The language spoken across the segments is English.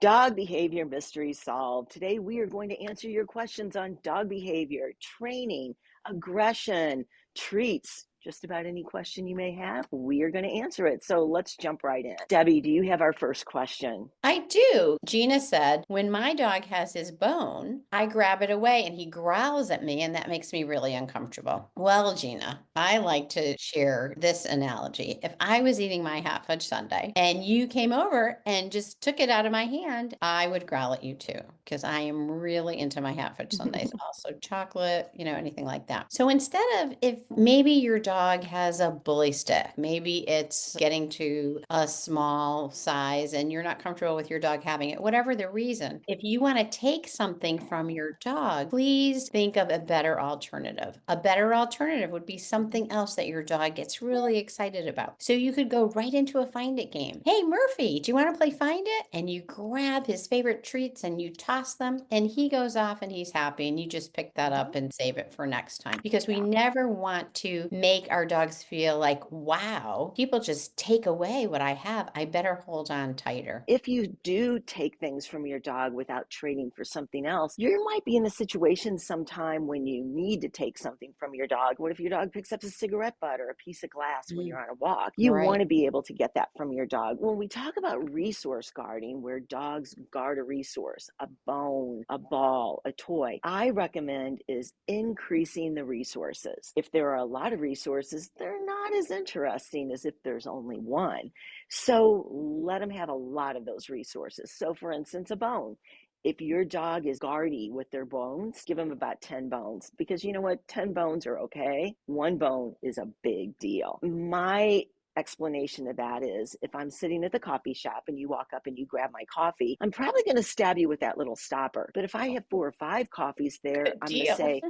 Dog behavior mystery solved. Today, we are going to answer your questions on dog behavior, training, aggression, treats. Just about any question you may have, we are going to answer it. So let's jump right in. Debbie, do you have our first question? I do. Gina said, when my dog has his bone, I grab it away and he growls at me, and that makes me really uncomfortable. Well, Gina, I like to share this analogy. If I was eating my hot fudge sundae and you came over and just took it out of my hand, I would growl at you too, because I am really into my hot fudge sundaes. Also, chocolate, anything like that. So instead of if maybe your dog has a bully stick, maybe it's getting to a small size and you're not comfortable with your dog having it, whatever the reason, if you want to take something from your dog, please think of a better alternative. A better alternative would be something else that your dog gets really excited about. So you could go right into a find it game. Hey, Murphy, do you want to play find it? And you grab his favorite treats and you toss them, and he goes off and he's happy, and you just pick that up and save it for next time, because we never want to make our dogs feel like, wow, people just take away what I have. I better hold on tighter. If you do take things from your dog without trading for something else, you might be in a situation sometime when you need to take something from your dog. What if your dog picks up a cigarette butt or a piece of glass when Mm, you're on a walk? You right. want to be able to get that from your dog. When we talk about resource guarding, where dogs guard a resource, a bone, a ball, a toy, I recommend is increasing the resources. If there are a lot of resources, they're not as interesting as if there's only one. So let them have a lot of those resources. So for instance, a bone. If your dog is guardy with their bones, give them about 10 bones, because you know what? 10 bones are okay. One bone is a big deal. My explanation of that is, if I'm sitting at the coffee shop and you walk up and you grab my coffee, I'm probably going to stab you with that little stopper. But if I have 4 or 5 coffees there, Good I'm going to deal. say,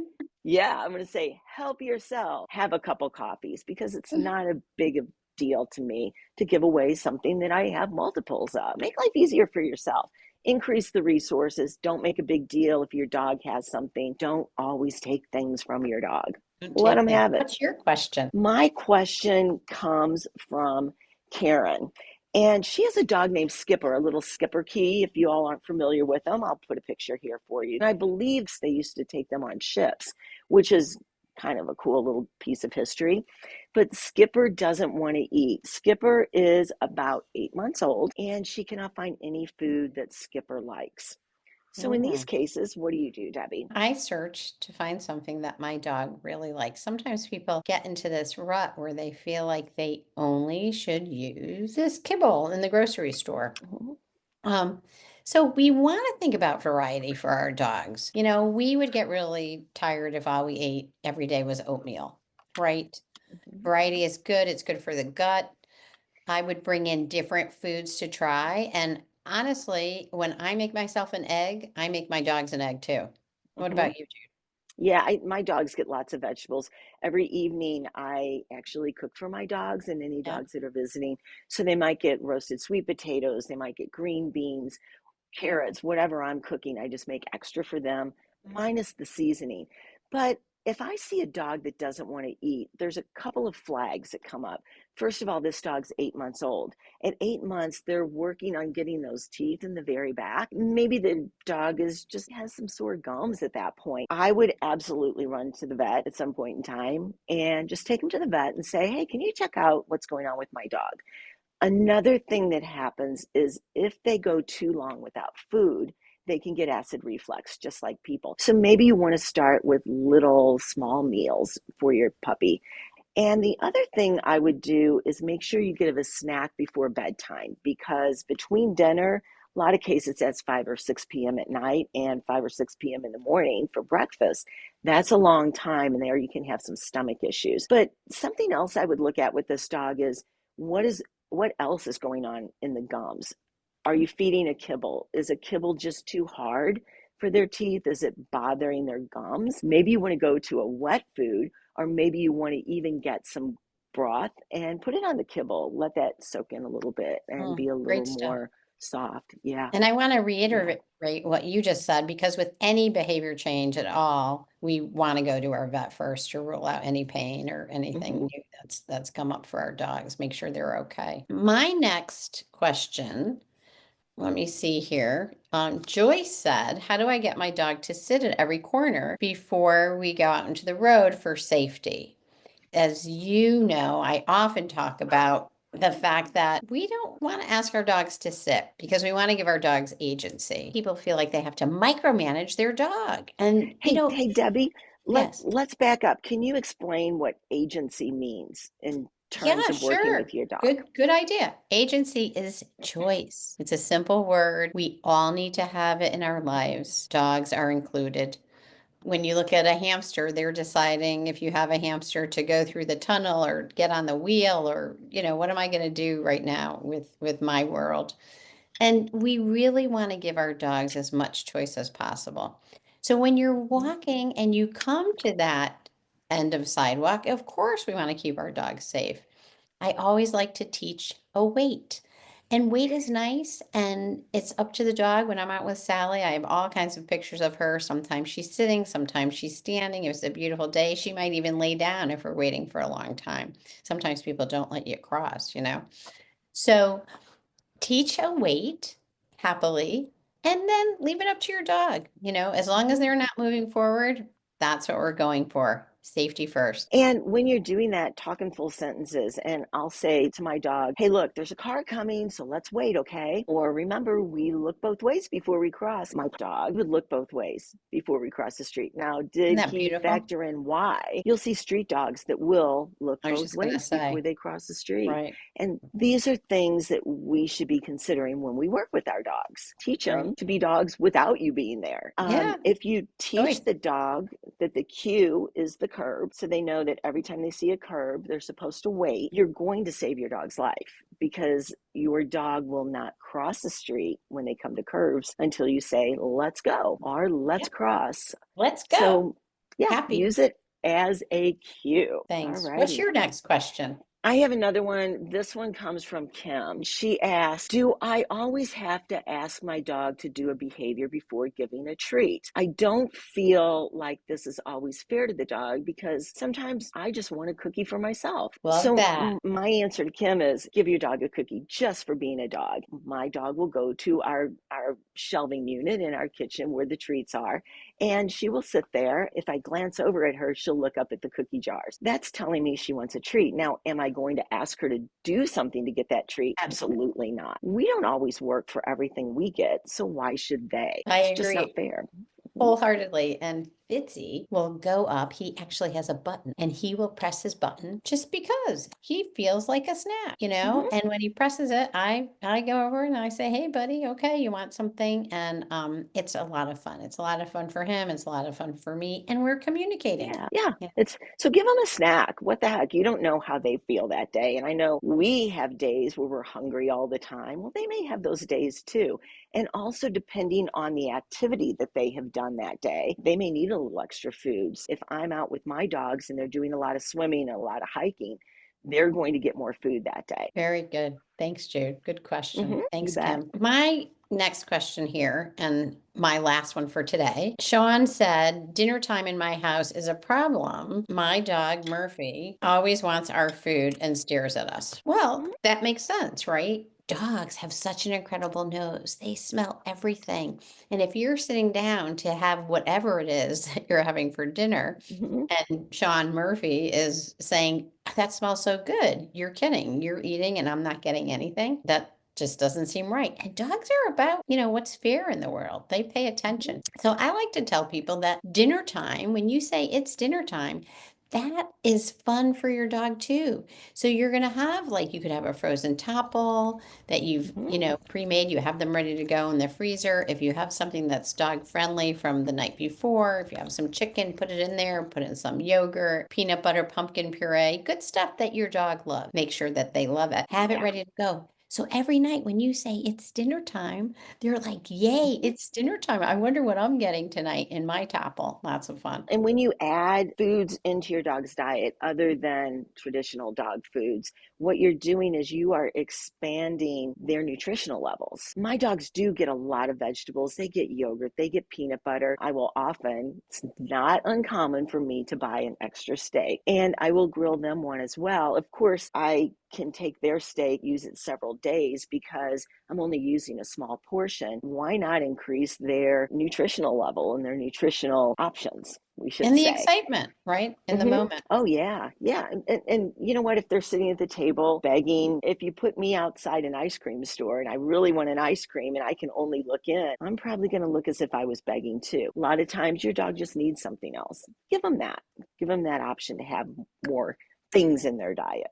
yeah, I'm going to say, help yourself. Have a couple coffees, because it's not a big deal to me to give away something that I have multiples of. Make life easier for yourself. Increase the resources. Don't make a big deal if your dog has something. Don't always take things from your dog. Let Take them things. have it. What's your question? My question comes from Karen. And she has a dog named Skipper, a little Skipper key. If you all aren't familiar with them, I'll put a picture here for you. And I believe they used to take them on ships, which is kind of a cool little piece of history. But Skipper doesn't want to eat. Skipper is about 8 months old, and she cannot find any food that Skipper likes. So in these Mm. cases, what do you do, Debbie? I search to find something that my dog really likes. Sometimes people get into this rut where they feel like they only should use this kibble in the grocery store. Mhm. Um, so we want to think about variety for our dogs. We would get really tired if all we ate every day was oatmeal, right? Mhm. Variety is good. It's good for the gut. I would bring in different foods to try. And honestly, when I make myself an egg, I make my dogs an egg too. What Mhm. about you, Yeah, my dogs get lots of vegetables. Every evening, I actually cook for my dogs and any Jude? dogs that are visiting. So they might get roasted sweet potatoes, they might get green beans, carrots, whatever I'm cooking, I just make extra for them, minus the seasoning. But if I see a dog that doesn't want to eat, there's a couple of flags that come up. First of all, this dog's 8 months old. At 8 months, they're working on getting those teeth in the very back. Maybe the dog is just has some sore gums at that point. I would absolutely run to the vet at some point in time and just take them to the vet and say, hey, can you check out what's going on with my dog? Another thing that happens is if they go too long without food, they can get acid reflux, just like people. So maybe you want to start with little small meals for your puppy. And the other thing I would do is make sure you give a snack before bedtime, because between dinner, a lot of cases that's 5 or 6 p.m. at night and 5 or 6 p.m. in the morning for breakfast. That's a long time, and there you can have some stomach issues. But something else I would look at with this dog is what is what else is going on in the gums? Are you feeding a kibble? Is a kibble just too hard for their teeth? Is it bothering their gums? Maybe you want to go to a wet food, or maybe you want to even get some broth and put it on the kibble. Let that soak in a little bit and be a little Great stuff. more soft. Yeah, And I want to yeah. reiterate what you just said, because with any behavior change at all, we want to go to our vet first to rule out any pain or anything Hmm. new that's come up for our dogs. Make sure they're okay. My next question let me see here. Joyce said, how do I get my dog to sit at every corner before we go out into the road for safety? As you know, I often talk about the fact that we don't want to ask our dogs to sit because we want to give our dogs agency. People feel like they have to micromanage their dog. And we Hey, don't, hey, Debbie, yes. let's back up. Can you explain what agency means in terms Yeah, of working sure. with your dog? Good idea. Agency is choice. It's a simple word. We all need to have it in our lives. Dogs are included. When you look at a hamster, they're deciding if you have a hamster to go through the tunnel or get on the wheel or, what am I going to do right now with my world? And we really want to give our dogs as much choice as possible. So when you're walking and you come to that end of sidewalk, of course we want to keep our dogs safe. I always like to teach a wait. And wait is nice and it's up to the dog. When I'm out with Sally, I have all kinds of pictures of her. Sometimes she's sitting, sometimes she's standing. It was a beautiful day. She might even lay down if we're waiting for a long time. Sometimes people don't let you cross. So teach a wait happily and then leave it up to your dog. As long as Mhm. they're not moving forward, that's what we're going for. Safety first. And when you're doing that, talk in full sentences. And I'll say to my dog, hey, look, there's a car coming, so let's wait, okay? Or remember, we look both ways before we cross. My dog would look both ways before we cross the street. Now, Isn't did that he beautiful? factor in why? You'll see street dogs that will look I was both just going to ways before say, they cross the street. right, And these are things that we should be considering when we work with our dogs. Teach right. them to be dogs without you being there. Yeah, If you teach choice. the dog that the cue is the curb, so they know that every time they see a curb, they're supposed to wait, you're going to save your dog's life because your dog will not cross the street when they come to curves until you say, let's go or let's Yeah, cross. let's go. So, yeah, Happy. use it as a cue. All Thanks. What's righty. your next question? I have another one. This one comes from Kim. She asked, do I always have to ask my dog to do a behavior before giving a treat? I don't feel like this is always fair to the dog because sometimes I just want a cookie for myself. Love So that. my answer to Kim is give your dog a cookie just for being a dog. My dog will go to our shelving unit in our kitchen where the treats are, and she will sit there. If I glance over at her, she'll look up at the cookie jars. That's telling me she wants a treat. Now, am I going to ask her to do something to get that treat? Absolutely not. We don't always work for everything we get, so why should they? I It's just not agree. fair. Wholeheartedly. And Fitzy will go up. He actually has a button and he will press his button just because he feels like a snack. Mm-hmm. And when he presses it, I go over and I say, hey buddy, okay, you want something? And it's a lot of fun. It's a lot of fun for him. It's a lot of fun for me. And we're communicating. Yeah, yeah. Yeah. It's so give them a snack. What the heck? You don't know how they feel that day. And I know we have days where we're hungry all the time. Well, they may have those days too. And also, depending on the activity that they have done that day, they may need a little extra foods. If I'm out with my dogs and they're doing a lot of swimming and a lot of hiking, they're going to get more food that day. Very good. Thanks, Jude. Good question. You Thanks, bet. Kim. My next question here, and my last one for today. Sean said, dinner time in my house is a problem. My dog, Murphy, always wants our food and stares at us. Well, that makes sense, right? Dogs have such an incredible nose. They smell everything. And if you're sitting down to have whatever it is that you're having for dinner, Mm-hmm. and Sean Murphy is saying, that smells so good. You're kidding. You're eating and I'm not getting anything. That just doesn't seem right. And dogs are about, what's fair in the world. They pay Mm-hmm. attention. So I like to tell people that dinner time, when you say it's dinner time, that is fun for your dog too. So you're going to have, like, you could have a frozen topple that you've, Mm-hmm. pre-made. You have them ready to go in the freezer. If you have something that's dog friendly from the night before, if you have some chicken, put it in there, put in some yogurt, peanut butter, pumpkin puree, good stuff that your dog loves. Make sure that they love it. Have it Yeah. ready to go. So every night when you say it's dinner time, they're like, yay, Mm-hmm. it's dinner time. I wonder what I'm getting tonight in my topple. Lots of fun. And when you add foods into your dog's diet other than traditional dog foods, what you're doing is you are expanding their nutritional levels. My dogs do get a lot of vegetables. They get yogurt, they get peanut butter. I will often, it's not uncommon for me to buy an extra steak and I will grill them one as well. Of course, I can take their steak, use it several days because I'm only using a small portion. Why not increase their nutritional level and their nutritional options, we should And the say? excitement, right? In the Hmm. moment. Oh yeah, yeah, and you know what? If they're sitting at the table begging, if you put me outside an ice cream store and I really want an ice cream and I can only look in, I'm probably going to look as if I was begging too. A lot of times, your dog just needs something else. Give them that. Give them that option to have more things in their diet.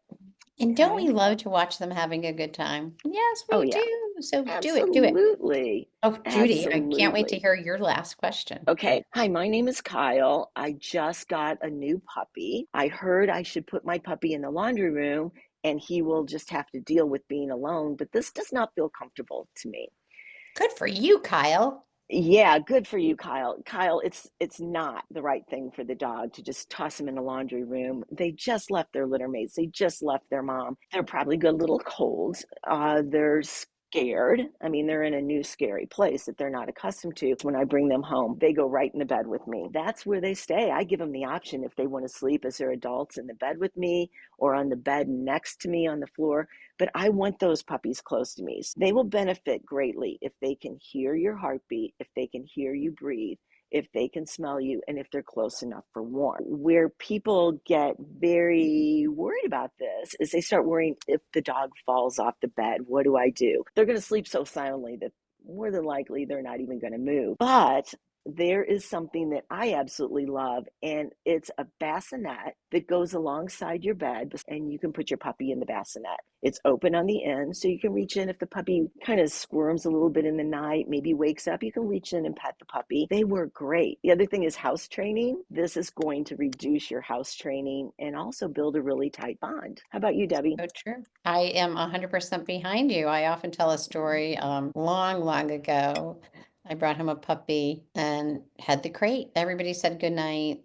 And don't Okay. we love to watch them having a good time? Yes, Oh we yeah, do. So do it, do it. absolutely, Oh, Judy, I can't wait to absolutely. hear your last question. Okay. Hi, my name is Kyle. I just got a new puppy. I heard I should put my puppy in the laundry room and he will just have to deal with being alone, but this does not feel comfortable to me. Good for you, Kyle. Yeah, good for you, Kyle. Kyle, it's not the right thing for the dog to just toss him in the laundry room. They just left their litter mates. They just left their mom. They're probably got a little cold. They're scared. I mean, they're in a new scary place that they're not accustomed to. When I bring them home, they go right in the bed with me. That's where they stay. I give them the option if they want to sleep as their adults in the bed with me or on the bed next to me on the floor, but I want those puppies close to me. They will benefit greatly if they can hear your heartbeat, if they can hear you breathe, if they can smell you, and if they're close enough for warmth. Where people get very worried about this is they start worrying if the dog falls off the bed, what do I do? They're going to sleep so soundly that more than likely they're not even going to move. But there is something that I absolutely love, and it's a bassinet that goes alongside your bed, and you can put your puppy in the bassinet. It's open on the end, so you can reach in if the puppy kind of squirms a little bit in the night, maybe wakes up, you can reach in and pet the puppy. They work great. The other thing is house training. This is going to reduce your house training and also build a really tight bond. How about you, Debbie? So true. I am 100% behind you. I often tell a story, long, long ago. I brought him a puppy and had the crate. Everybody said good night,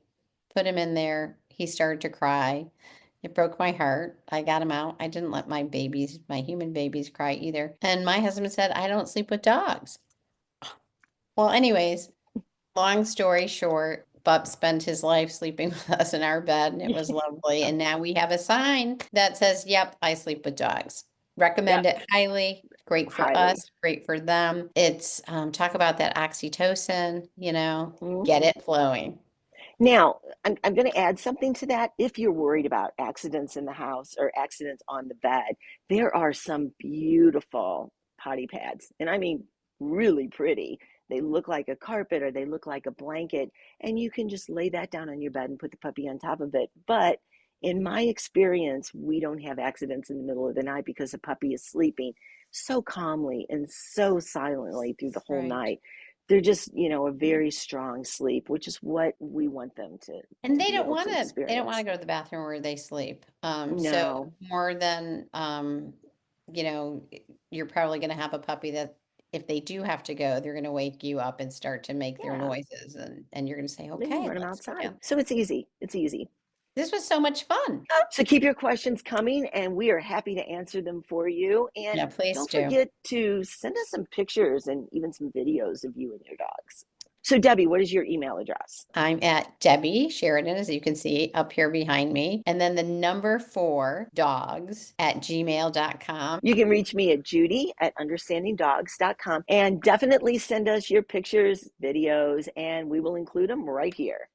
put him in there. He started to cry. It broke my heart. I got him out. I didn't let my babies, my human babies, cry either. And my husband said, I don't sleep with dogs. Well, anyways, long story short, Bub spent his life sleeping with us in our bed, and it was lovely. And now we have a sign that says, Yep, I sleep with dogs. Recommend Yep, it highly. Great for highly. us, great for them. It's talk about that oxytocin, Mhm. get it flowing. Now, I'm going to add something to that. If you're worried about accidents in the house or accidents on the bed, there are some beautiful potty pads. And I mean, really pretty. They look like a carpet or they look like a blanket. And you can just lay that down on your bed and put the puppy on top of it. But in my experience, we don't have accidents in the middle of the night because the puppy is sleeping so calmly and so silently through the whole Right. night. They're just, a very strong sleep, which is what we want them And to be able to they don't want to experience. go to the bathroom where they sleep. So No. more than you know, you're probably going to have a puppy that if they do have to go, they're going to wake you up and start to make their Yeah, noises and you're going to say, then you "Okay, run them let's go outside. down." So it's easy. It's easy. This was so much fun. So keep your questions coming, and we are happy to answer them for you. And Yeah, please don't do. forget to send us some pictures and even some videos of you and your dogs. So, Debbie, what is your email address? I'm at Debbie Sheridan, as you can see up here behind me, and then the number 4 dogs at gmail.com. You can reach me at Judy at understandingdogs.com and definitely send us your pictures, videos, and we will include them right here.